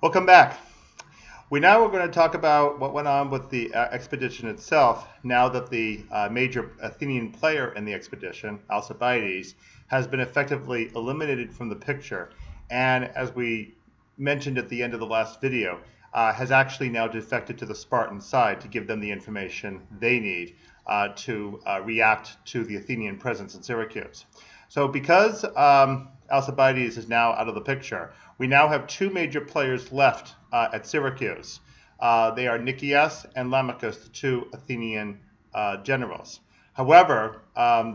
Welcome back. We now are going to talk about what went on with the expedition itself now that the major Athenian player in the expedition, Alcibiades, has been effectively eliminated from the picture, and as we mentioned at the end of the last video, has actually now defected to the Spartan side to give them the information they need to react to the Athenian presence in Syracuse. So because Alcibiades is now out of the picture, we now have two major players left at Syracuse. They are Nicias and Lamachus, the two Athenian generals. However,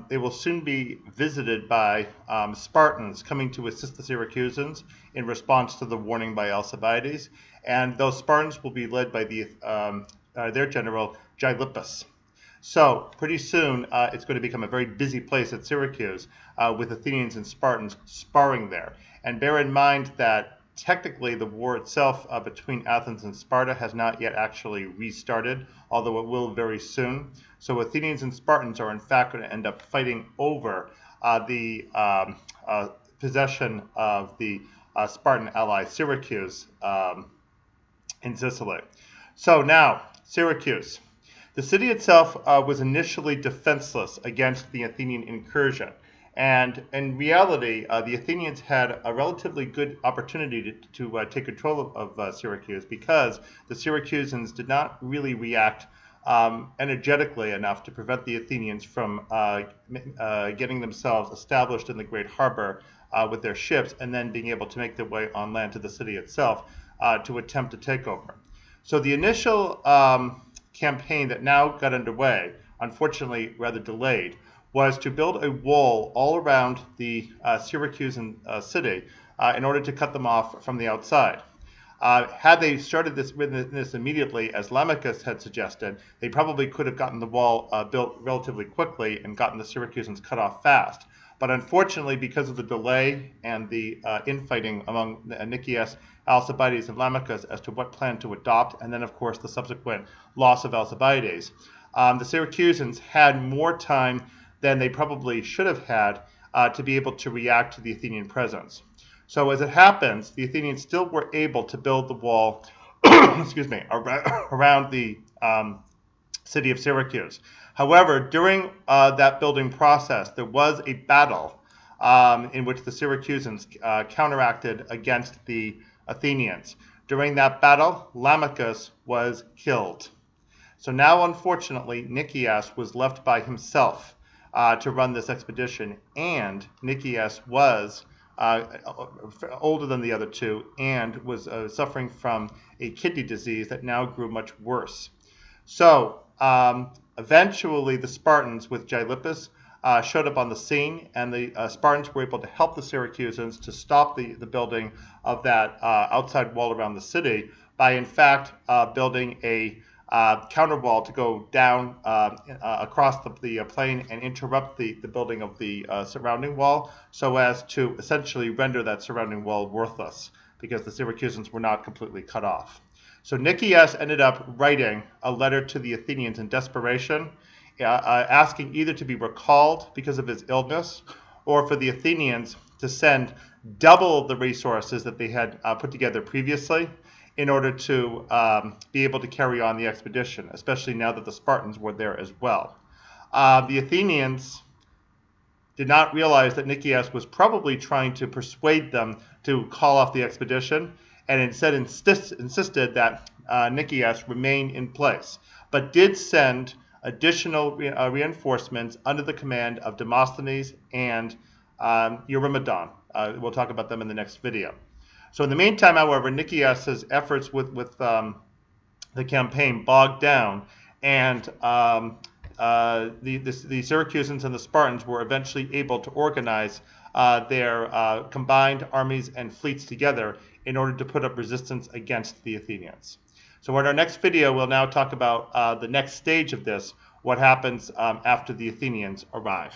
they will soon be visited by Spartans coming to assist the Syracusans in response to the warning by Alcibiades, and those Spartans will be led by their general Gylippus. So pretty soon it's going to become a very busy place at Syracuse with Athenians and Spartans sparring there. And bear in mind that technically the war itself between Athens and Sparta has not yet actually restarted, although it will very soon. So Athenians and Spartans are in fact going to end up fighting over the possession of the Spartan ally Syracuse in Sicily. So now, Syracuse. The city itself was initially defenseless against the Athenian incursion. And in reality, the Athenians had a relatively good opportunity to take control of Syracuse because the Syracusans did not really react energetically enough to prevent the Athenians from getting themselves established in the great harbor with their ships and then being able to make their way on land to the city itself to attempt to take over. So the initial campaign that now got underway, unfortunately rather delayed, was to build a wall all around the Syracusan city in order to cut them off from the outside. Had they started this immediately, as Lamachus had suggested, they probably could have gotten the wall built relatively quickly and gotten the Syracusans cut off fast. But unfortunately, because of the delay and the infighting among Nicias, Alcibiades, and Lamachus as to what plan to adopt, and then, of course, the subsequent loss of Alcibiades, the Syracusans had more time than they probably should have had to be able to react to the Athenian presence. So as it happens, the Athenians still were able to build the wall excuse me, around the city of Syracuse. However, during that building process, there was a battle in which the Syracusans counteracted against the Athenians. During that battle, Lamachus was killed. So now, unfortunately, Nicias was left by himself to run this expedition, and Nicias was older than the other two and was suffering from a kidney disease that now grew much worse. So eventually the Spartans with Gylippus showed up on the scene, and the Spartans were able to help the Syracusans to stop the building of that outside wall around the city by in fact building a counterwall to go down across the plain and interrupt the building of the surrounding wall so as to essentially render that surrounding wall worthless because the Syracusans were not completely cut off. So Nicias ended up writing a letter to the Athenians in desperation, asking either to be recalled because of his illness or for the Athenians to send double the resources that they had put together previously in order to be able to carry on the expedition, especially now that the Spartans were there as well. The Athenians did not realize that Nicias was probably trying to persuade them to call off the expedition, and instead insisted that Nicias remain in place, but did send additional reinforcements under the command of Demosthenes and Eurymedon. We'll talk about them in the next video. So in the meantime, however, Nicias' efforts with the campaign bogged down, and the Syracusans and the Spartans were eventually able to organize their combined armies and fleets together in order to put up resistance against the Athenians. So in our next video, we'll now talk about the next stage of this, what happens after the Athenians arrive.